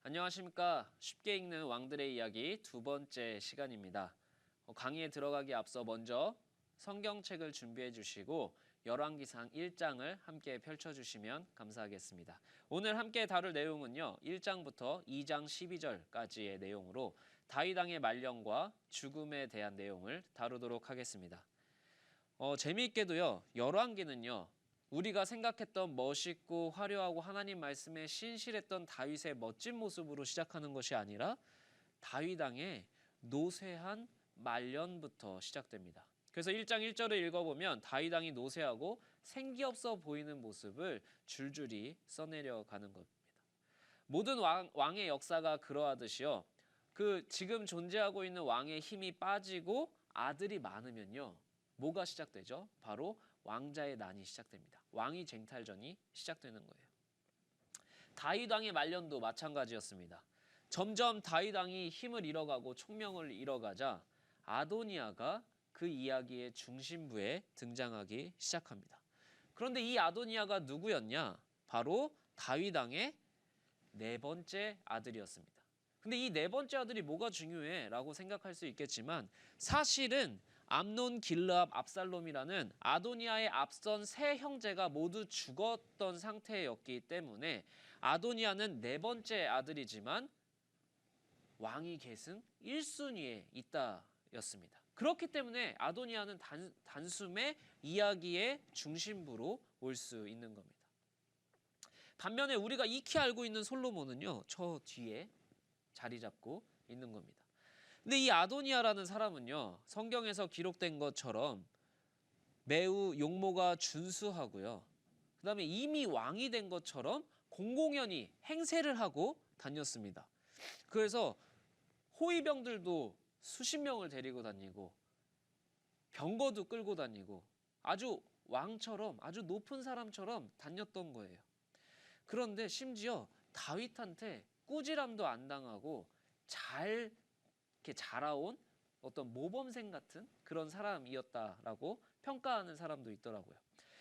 안녕하십니까. 쉽게 읽는 왕들의 이야기 두 번째 시간입니다. 강의에 들어가기 앞서 먼저 성경책을 준비해 주시고 열왕기상 1장을 함께 펼쳐주시면 감사하겠습니다. 오늘 함께 다룰 내용은요. 1장부터 2장 12절까지의 내용으로 다윗 왕의 말년과 죽음에 대한 내용을 다루도록 하겠습니다. 재미있게도요. 열왕기는요. 우리가 생각했던 멋있고 화려하고 하나님 말씀에 신실했던 다윗의 멋진 모습으로 시작하는 것이 아니라 다윗 왕의 노쇠한 말년부터 시작됩니다. 그래서 1장 1절을 읽어보면 다윗 왕이 노쇠하고 생기 없어 보이는 모습을 줄줄이 써내려가는 겁니다. 모든 왕의 역사가 그러하듯이요. 지금 존재하고 있는 왕의 힘이 빠지고 아들이 많으면요. 뭐가 시작되죠? 바로 왕자의 난이 시작됩니다. 왕위 쟁탈전이 시작되는 거예요. 다윗 왕의 말년도 마찬가지였습니다. 점점 다윗 왕이 힘을 잃어가고 총명을 잃어가자 아도니아가 그 이야기의 중심부에 등장하기 시작합니다. 그런데 이 아도니아가 누구였냐? 바로 다윗 왕의 네 번째 아들이었습니다. 근데 이 네 번째 아들이 뭐가 중요해? 라고 생각할 수 있겠지만 사실은 암논, 길르압, 압살롬이라는 아도니아의 앞선 세 형제가 모두 죽었던 상태였기 때문에 아도니아는 네 번째 아들이지만 왕위 계승 1순위에 있다였습니다. 그렇기 때문에 아도니아는 단숨에 이야기의 중심부로 올 수 있는 겁니다. 반면에 우리가 익히 알고 있는 솔로몬은요. 저 뒤에 자리 잡고 있는 겁니다. 근데 이 아도니아라는 사람은요. 성경에서 기록된 것처럼 매우 용모가 준수하고요. 그 다음에 이미 왕이 된 것처럼 공공연히 행세를 하고 다녔습니다. 그래서 호위병들도 수십 명을 데리고 다니고 병거도 끌고 다니고 아주 왕처럼 아주 높은 사람처럼 다녔던 거예요. 그런데 심지어 다윗한테 꾸지람도 안 당하고 잘 이렇게 자라온 어떤 모범생 같은 그런 사람이었다라고 평가하는 사람도 있더라고요.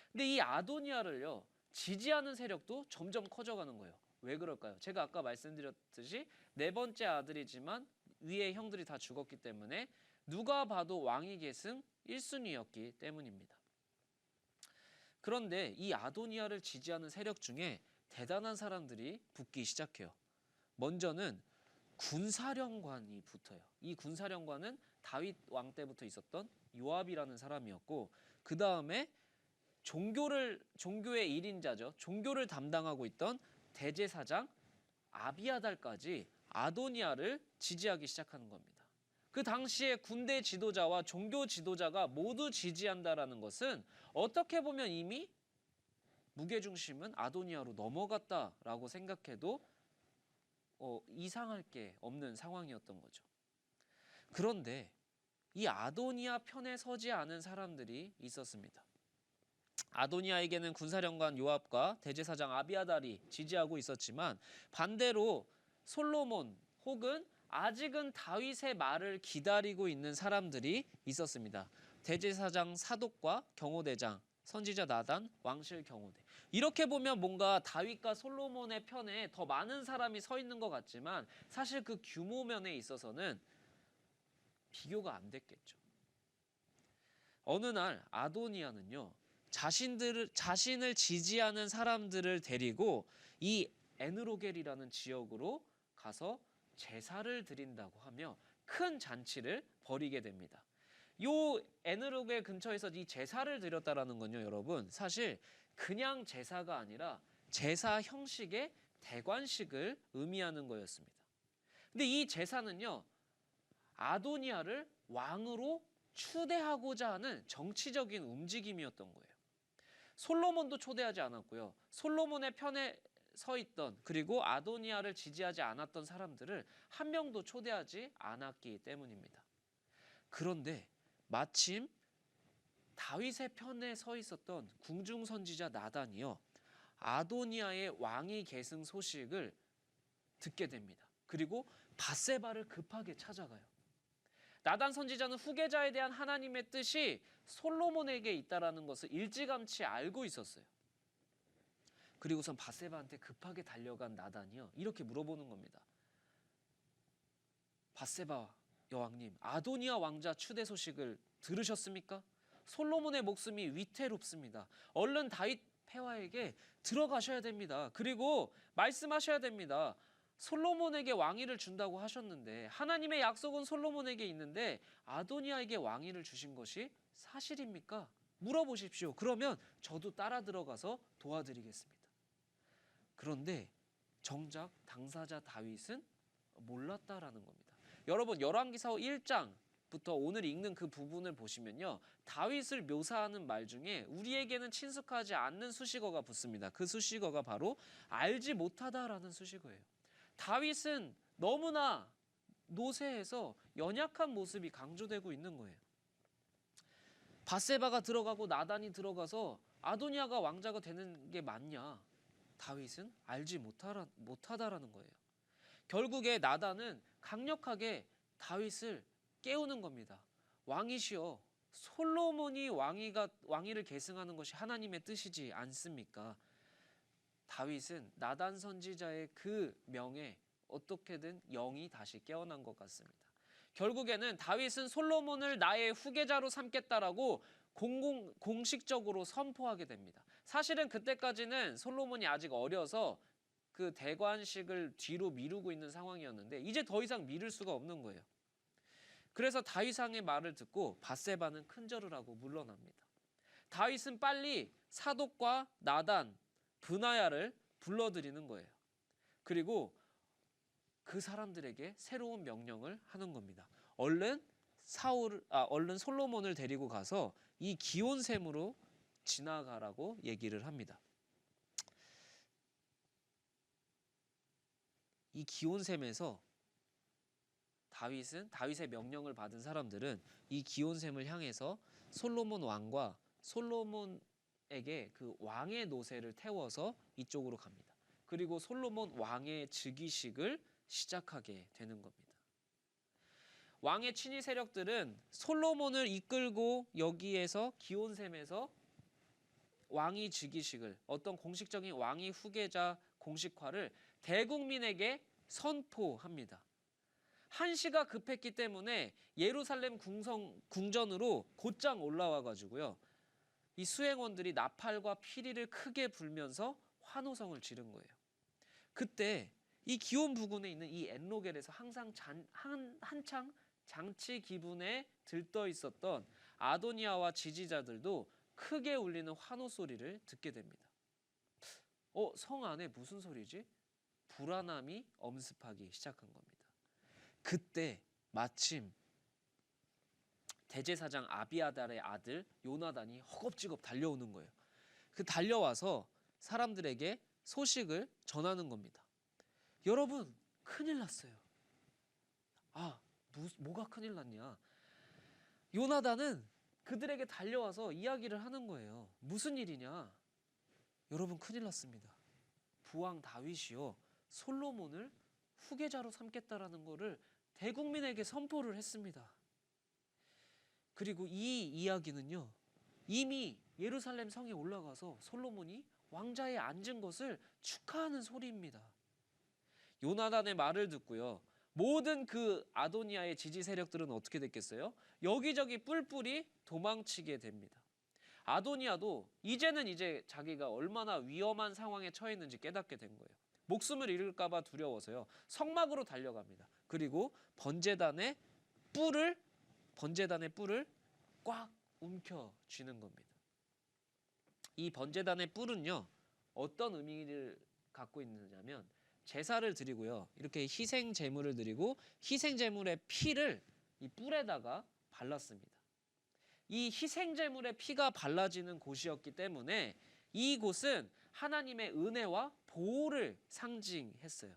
근데 이 아도니아를요 지지하는 세력도 점점 커져가는 거예요. 왜 그럴까요? 제가 아까 말씀드렸듯이 네 번째 아들이지만 위에 형들이 다 죽었기 때문에 누가 봐도 왕위 계승 1순위였기 때문입니다. 그런데 이 아도니아를 지지하는 세력 중에 대단한 사람들이 붙기 시작해요. 먼저는 군사령관이 붙어요. 이 군사령관은 다윗 왕 때부터 있었던 요압이라는 사람이었고 그 다음에 종교의 1인자죠. 종교를 담당하고 있던 대제사장 아비아달까지 아도니아를 지지하기 시작하는 겁니다. 그 당시에 군대 지도자와 종교 지도자가 모두 지지한다라는 것은 어떻게 보면 이미 무게중심은 아도니아로 넘어갔다라고 생각해도 이상할 게 없는 상황이었던 거죠. 그런데 이 아도니아 편에 서지 않은 사람들이 있었습니다. 아도니아에게는 군사령관 요압과 대제사장 아비아달이 지지하고 있었지만 반대로 솔로몬 혹은 아직은 다윗의 말을 기다리고 있는 사람들이 있었습니다. 대제사장 사독과 경호대장, 선지자 나단, 왕실 경호대. 이렇게 보면 뭔가 다윗과 솔로몬의 편에 더 많은 사람이 서 있는 것 같지만 사실 그 규모 면에 있어서는 비교가 안 됐겠죠. 어느 날 아도니아는요. 자신을 지지하는 사람들을 데리고 이 에느로겔이라는 지역으로 가서 제사를 드린다고 하며 큰 잔치를 벌이게 됩니다. 요 에느로겔 근처에서 이 제사를 드렸다라는 건요, 여러분 사실 그냥 제사가 아니라 제사 형식의 대관식을 의미하는 거였습니다. 근데 이 제사는요, 아도니아를 왕으로 추대하고자 하는 정치적인 움직임이었던 거예요. 솔로몬도 초대하지 않았고요. 솔로몬의 편에 서 있던 그리고 아도니아를 지지하지 않았던 사람들을 한 명도 초대하지 않았기 때문입니다. 그런데 마침 다윗의 편에 서 있었던 궁중선지자 나단이요. 아도니아의 왕위 계승 소식을 듣게 됩니다. 그리고 밧세바를 급하게 찾아가요. 나단 선지자는 후계자에 대한 하나님의 뜻이 솔로몬에게 있다라는 것을 일찌감치 알고 있었어요. 그리고선 밧세바한테 급하게 달려간 나단이요. 이렇게 물어보는 겁니다. 밧세바 여왕님, 아도니아 왕자 추대 소식을 들으셨습니까? 솔로몬의 목숨이 위태롭습니다. 얼른 다윗 폐하에게 들어가셔야 됩니다. 그리고 말씀하셔야 됩니다. 솔로몬에게 왕위를 준다고 하셨는데, 하나님의 약속은 솔로몬에게 있는데 아도니아에게 왕위를 주신 것이 사실입니까? 물어보십시오. 그러면 저도 따라 들어가서 도와드리겠습니다. 그런데 정작 당사자 다윗은 몰랐다라는 겁니다. 여러분, 열왕기사 1장부터 오늘 읽는 그 부분을 보시면요, 다윗을 묘사하는 말 중에 우리에게는 친숙하지 않는 수식어가 붙습니다. 그 수식어가 바로 알지 못하다라는 수식어예요. 다윗은 너무나 노쇠해서 연약한 모습이 강조되고 있는 거예요. 밧세바가 들어가고 나단이 들어가서 아도니아가 왕자가 되는 게 맞냐? 다윗은 알지 못하다라는 거예요. 결국에 나단은 강력하게 다윗을 깨우는 겁니다. 왕이시여, 솔로몬이 왕위를 계승하는 것이 하나님의 뜻이지 않습니까? 다윗은 나단 선지자의 그 명에 어떻게든 영이 다시 깨어난 것 같습니다. 결국에는 다윗은 솔로몬을 나의 후계자로 삼겠다라고 공식적으로 선포하게 됩니다. 사실은 그때까지는 솔로몬이 아직 어려서 그 대관식을 뒤로 미루고 있는 상황이었는데 이제 더 이상 미룰 수가 없는 거예요. 그래서 다윗 왕의 말을 듣고 밧세바는 큰절을 하고 물러납니다. 다윗은 빨리 사독과 나단, 브나야를 불러들이는 거예요. 그리고 그 사람들에게 새로운 명령을 하는 겁니다. 얼른 솔로몬을 데리고 가서 이 기온샘으로 지나가라고 얘기를 합니다. 이 기온샘에서 다윗의 명령을 받은 사람들은 이 기온샘을 향해서 솔로몬 왕과 솔로몬에게 그 왕의 노새를 태워서 이쪽으로 갑니다. 그리고 솔로몬 왕의 즉위식을 시작하게 되는 겁니다. 왕의 친위 세력들은 솔로몬을 이끌고 여기에서 기온샘에서 왕위 즉위식을, 어떤 공식적인 왕위 후계자 공식화를 대국민에게 선포합니다. 한시가 급했기 때문에 예루살렘 궁전으로 곧장 올라와 가지고요, 이 수행원들이 나팔과 피리를 크게 불면서 환호성을 지른 거예요. 그때 이 기온 부근에 있는 이 엔로겔에서 항상 한창 장치 기분에 들떠 있었던 아도니아와 지지자들도 크게 울리는 환호 소리를 듣게 됩니다. 성 안에 무슨 소리지? 불안함이 엄습하기 시작한 겁니다. 그때 마침 대제사장 아비아달의 아들 요나단이 허겁지겁 달려오는 거예요. 그 달려와서 사람들에게 소식을 전하는 겁니다. 여러분, 큰일 났어요. 뭐가 큰일 났냐? 요나단은 그들에게 달려와서 이야기를 하는 거예요. 무슨 일이냐? 여러분, 큰일 났습니다. 부왕 다윗이요, 솔로몬을 후계자로 삼겠다라는 것을 대국민에게 선포를 했습니다. 그리고 이 이야기는요, 이미 예루살렘 성에 올라가서 솔로몬이 왕자에 앉은 것을 축하하는 소리입니다. 요나단의 말을 듣고요, 모든 그 아도니아의 지지 세력들은 어떻게 됐겠어요? 여기저기 뿔뿔이 도망치게 됩니다. 아도니아도 이제 자기가 얼마나 위험한 상황에 처했는지 깨닫게 된 거예요. 목숨을 잃을까 봐 두려워서요, 성막으로 달려갑니다. 그리고 번제단의 뿔을 꽉 움켜 쥐는 겁니다. 이 번제단의 뿔은요, 어떤 의미를 갖고 있느냐면, 제사를 드리고요, 이렇게 희생 제물을 드리고 희생 제물의 피를 이 뿔에다가 발랐습니다. 이 희생 제물의 피가 발라지는 곳이었기 때문에 이곳은 하나님의 은혜와 보호를 상징했어요.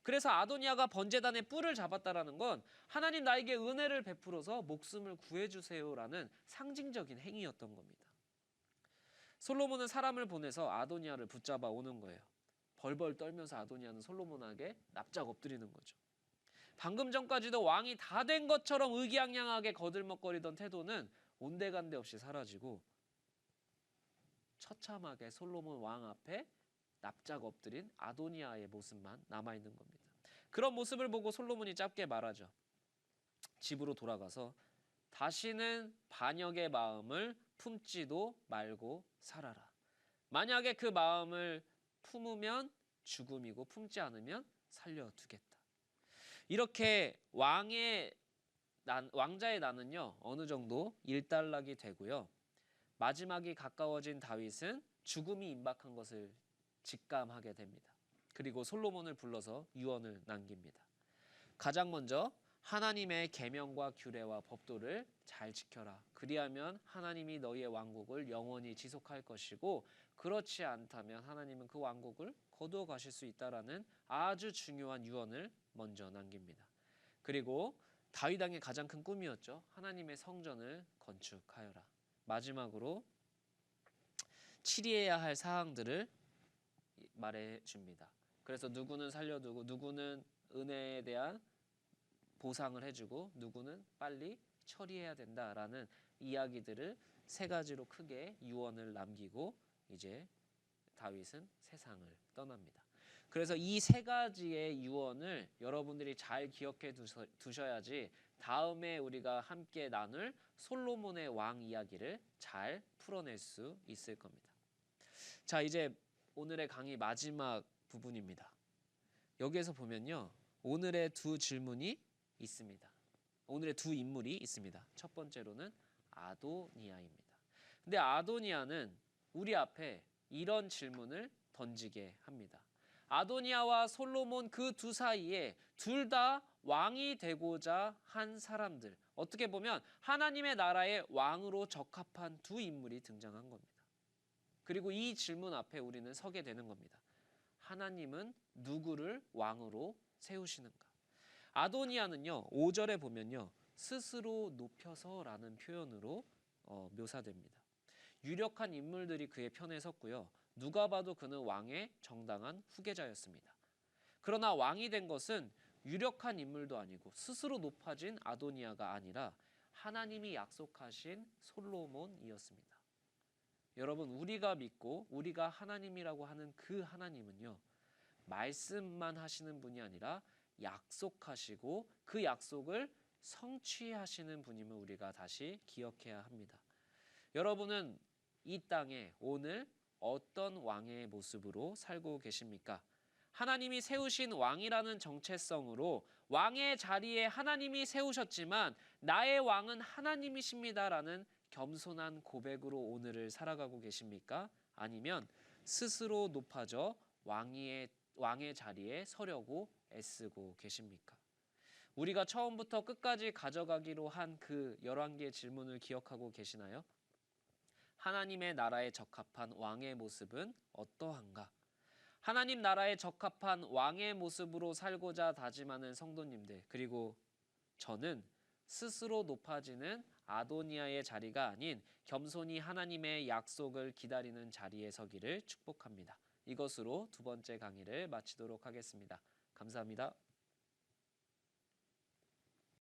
그래서 아도니아가 번제단의 뿔을 잡았다라는 건 하나님 나에게 은혜를 베풀어서 목숨을 구해주세요라는 상징적인 행위였던 겁니다. 솔로몬은 사람을 보내서 아도니아를 붙잡아 오는 거예요. 벌벌 떨면서 아도니아는 솔로몬에게 납작 엎드리는 거죠. 방금 전까지도 왕이 다 된 것처럼 의기양양하게 거들먹거리던 태도는 온데간데 없이 사라지고 처참하게 솔로몬 왕 앞에 납작 엎드린 아도니아의 모습만 남아있는 겁니다. 그런 모습을 보고 솔로몬이 짧게 말하죠. 집으로 돌아가서 다시는 반역의 마음을 품지도 말고 살아라. 만약에 그 마음을 품으면 죽음이고 품지 않으면 살려두겠다. 이렇게 왕자의 난은요 어느 정도 일단락이 되고요. 마지막이 가까워진 다윗은 죽음이 임박한 것을 직감하게 됩니다. 그리고 솔로몬을 불러서 유언을 남깁니다. 가장 먼저 하나님의 계명과 규례와 법도를 잘 지켜라. 그리하면 하나님이 너희의 왕국을 영원히 지속할 것이고 그렇지 않다면 하나님은 그 왕국을 거두어 가실 수 있다라는 아주 중요한 유언을 먼저 남깁니다. 그리고 다윗 왕의 가장 큰 꿈이었죠. 하나님의 성전을 건축하여라. 마지막으로 치리해야 할 사항들을 말해줍니다. 그래서 누구는 살려두고 누구는 은혜에 대한 보상을 해주고 누구는 빨리 처리해야 된다라는 이야기들을 세 가지로 크게 유언을 남기고 이제 다윗은 세상을 떠납니다. 그래서 이 세 가지의 유언을 여러분들이 잘 기억해 두셔야지 다음에 우리가 함께 나눌 솔로몬의 왕 이야기를 잘 풀어낼 수 있을 겁니다. 자, 이제 오늘의 강의 마지막 부분입니다. 여기에서 보면요. 오늘의 두 질문이 있습니다. 오늘의 두 인물이 있습니다. 첫 번째로는 아도니아입니다. 근데 아도니아는 우리 앞에 이런 질문을 던지게 합니다. 아도니아와 솔로몬 그 두 사이에 둘 다 왕이 되고자 한 사람들, 어떻게 보면 하나님의 나라의 왕으로 적합한 두 인물이 등장한 겁니다. 그리고 이 질문 앞에 우리는 서게 되는 겁니다. 하나님은 누구를 왕으로 세우시는가? 아도니아는요 5절에 보면요 스스로 높여서라는 표현으로 묘사됩니다. 유력한 인물들이 그의 편에 섰고요. 누가 봐도 그는 왕의 정당한 후계자였습니다. 그러나 왕이 된 것은 유력한 인물도 아니고 스스로 높아진 아도니아가 아니라 하나님이 약속하신 솔로몬이었습니다. 여러분, 우리가 믿고 우리가 하나님이라고 하는 그 하나님은요 말씀만 하시는 분이 아니라 약속하시고 그 약속을 성취하시는 분임을 우리가 다시 기억해야 합니다. 여러분은 이 땅에 오늘 어떤 왕의 모습으로 살고 계십니까? 하나님이 세우신 왕이라는 정체성으로 왕의 자리에 하나님이 세우셨지만 나의 왕은 하나님이십니다라는 겸손한 고백으로 오늘을 살아가고 계십니까? 아니면 스스로 높아져 왕의 자리에 서려고 애쓰고 계십니까? 우리가 처음부터 끝까지 가져가기로 한 그 11개의 질문을 기억하고 계시나요? 하나님의 나라에 적합한 왕의 모습은 어떠한가? 하나님 나라에 적합한 왕의 모습으로 살고자 다짐하는 성도님들, 그리고 저는 스스로 높아지는 아도니아의 자리가 아닌 겸손히 하나님의 약속을 기다리는 자리에 서기를 축복합니다. 이것으로 두 번째 강의를 마치도록 하겠습니다. 감사합니다.